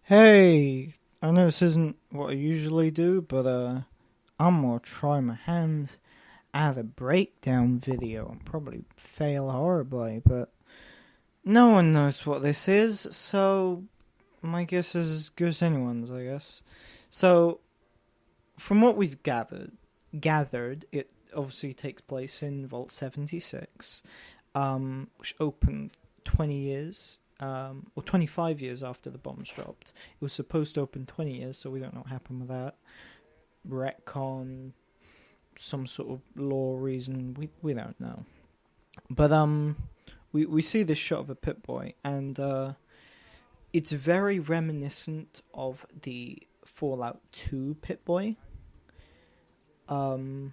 Hey, I know this isn't what I usually do, but I'm gonna try my hand at a breakdown video and probably fail horribly, but no one knows what this is, so my guess is as good as anyone's, I guess. So, from what we've gathered, it obviously takes place in Vault 76, which opened 20 years or 25 years after the bombs dropped. It was supposed to open 20 years, so we don't know what happened with that. Retcon, some sort of law reason, we don't know. But we see this shot of a Pip-Boy, and it's very reminiscent of the Fallout 2 Pip-Boy. People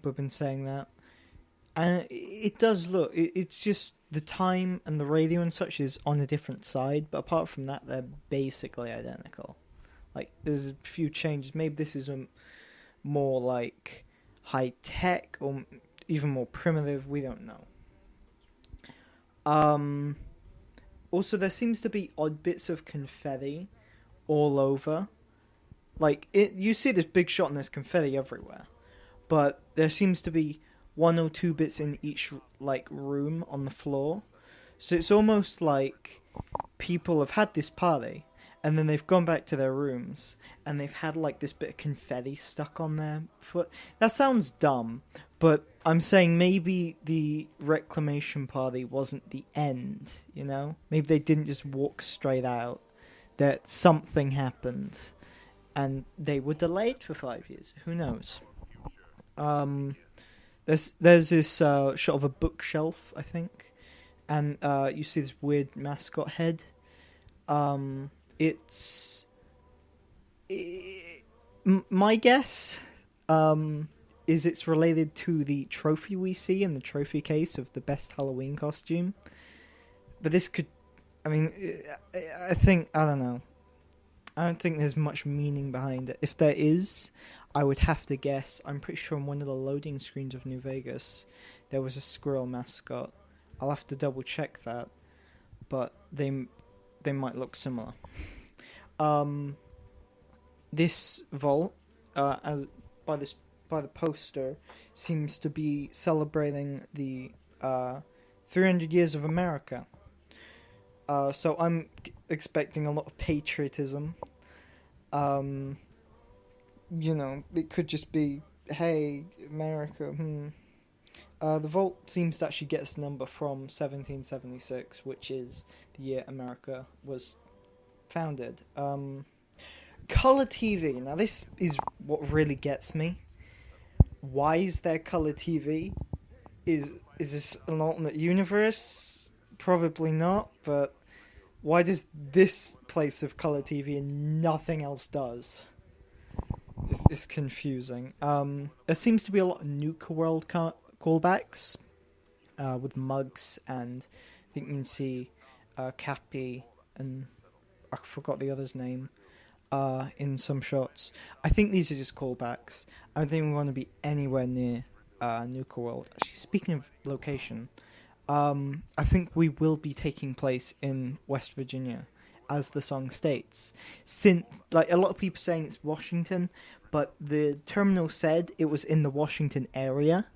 have been saying that. And it does look, it's just the time and the radio and such is on a different side, but apart from that, they're basically identical. Like, there's a few changes. Maybe this is more like high tech or even more primitive. We don't know. Also, there seems to be odd bits of confetti all over. Like, you see this big shot and there's confetti everywhere, but there seems to be one or two bits in each like room on the floor. So it's almost like people have had this party and then they've gone back to their rooms and they've had like this bit of confetti stuck on their foot. That sounds dumb, but I'm saying maybe the reclamation party wasn't the end, you know? Maybe they didn't just walk straight out. That something happened and they were delayed for 5 years. Who knows? There's this shot of a bookshelf, I think, and you see this weird mascot head. My guess is it's related to the trophy we see in the trophy case of the best Halloween costume. But this could, I mean, I don't know. I don't think there's much meaning behind it. If there is, I would have to guess. I'm pretty sure on one of the loading screens of New Vegas, there was a squirrel mascot. I'll have to double check that, but they might look similar. This vault, as by the poster, seems to be celebrating the 300 years of America. So I'm expecting a lot of patriotism. You know, it could just be, hey, America, The vault seems to actually get its number from 1776, which is the year America was founded. Color TV. Now, this is what really gets me. Why is there color TV? Is this an alternate universe? Probably not, but why does this place have color TV and nothing else does? It's confusing. There seems to be a lot of Nuka World callbacks with mugs, and I think you can see Cappy and I forgot the other's name in some shots. I think these are just callbacks. I don't think we want to be anywhere near Nuka World. Actually, speaking of location, I think we will be taking place in West Virginia, as the song states. Since, like, a lot of people saying it's Washington, but the terminal said it was in the Washington area.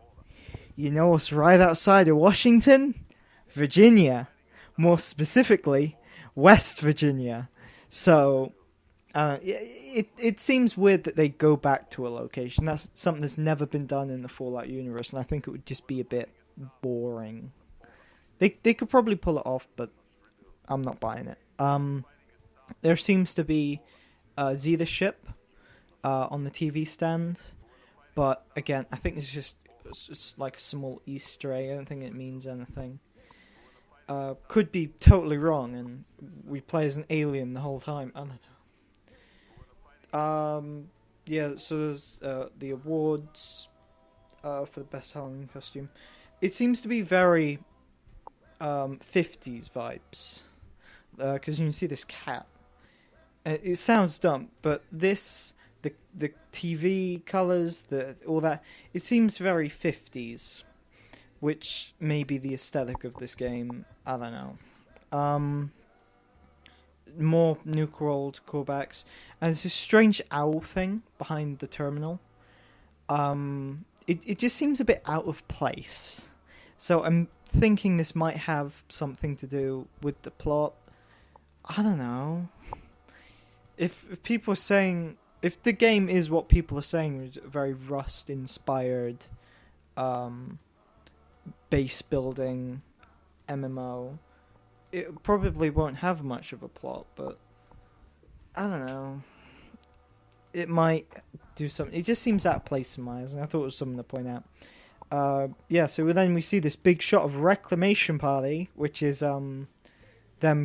You know what's right outside of Washington? Virginia. More specifically, West Virginia. So, it seems weird that they go back to a location. That's something that's never been done in the Fallout universe, and I think it would just be a bit boring. They could probably pull it off, but I'm not buying it. There seems to be Z the ship on the TV stand, but again, I think it's like a small Easter egg. I don't think it means anything. Could be totally wrong, and we play as an alien the whole time. I don't know. Yeah, so there's the awards for the best Halloween costume. It seems to be very 50s vibes, because you can see this cat. It sounds dumb, but the TV colours, all that, it seems very 50s, which may be the aesthetic of this game. I don't know. more Nuka World callbacks, and there's this strange owl thing behind the terminal. It just seems a bit out of place. So I'm thinking this might have something to do with the plot. I don't know. If people are saying, if the game is what people are saying, it's very Rust-inspired, base building MMO, it probably won't have much of a plot, but I don't know. It might do something. It just seems out of place in my eyes, and I thought it was something to point out. So then we see this big shot of Reclamation Party, which is them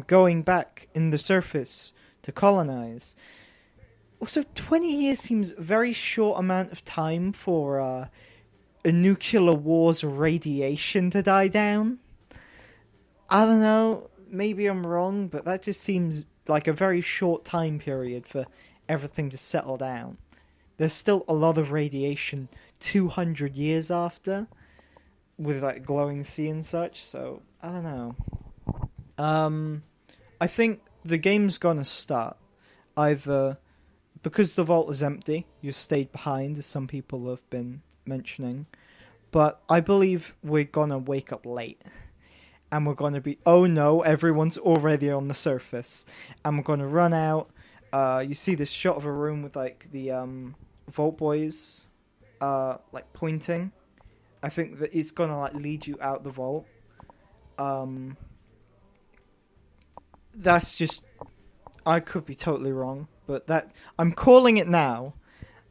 going back in the surface to colonize. Also, 20 years seems a very short amount of time for a nuclear war's radiation to die down. I don't know, maybe I'm wrong, but that just seems like a very short time period for everything to settle down. There's still a lot of radiation 200 years after, with like glowing sea and such, so I don't know. I think the game's gonna start either because the vault is empty, you stayed behind, as some people have been mentioning, but I believe we're gonna wake up late. And we're going to be, oh no, everyone's already on the surface. And we're going to run out. You see this shot of a room with, like, the Vault Boys, like, pointing. I think that it's going to, like, lead you out the vault. That's just, I could be totally wrong. But that, I'm calling it now.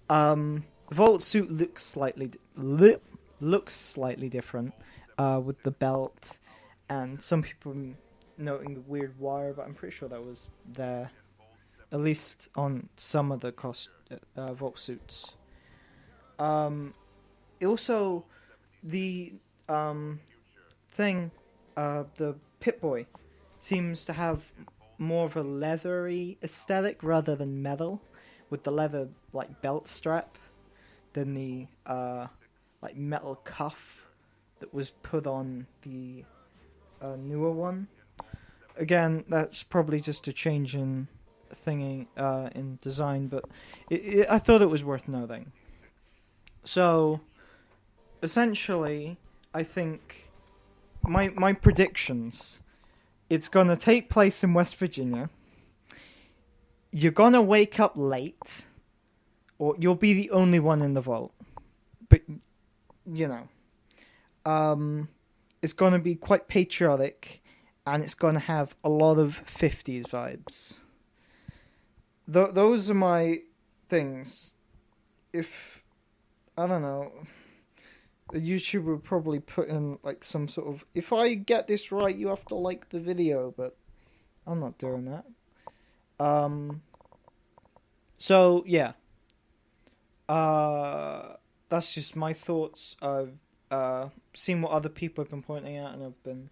Vault suit looks slightly different. With the belt. And some people noting the weird wire, but I'm pretty sure that was there, at least on some of the Vault suits. Also, the the Pip-Boy seems to have more of a leathery aesthetic rather than metal, with the leather like belt strap than the like metal cuff that was put on the newer one. Again, that's probably just a change in thingy in design, but I thought it was worth noting. So, essentially, I think my predictions: it's gonna take place in West Virginia. You're gonna wake up late, or you'll be the only one in the vault. But you know. It's going to be quite patriotic, and it's going to have a lot of 50s vibes. Those are my things. If, I don't know, a YouTuber would probably put in like some sort of, if I get this right, you have to like the video, but I'm not doing that. So, yeah. That's just my thoughts. I've seen what other people have been pointing out, and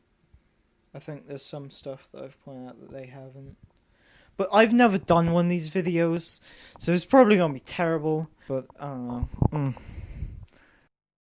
I think there's some stuff that I've pointed out that they haven't. But I've never done one of these videos, so it's probably going to be terrible, but I don't know.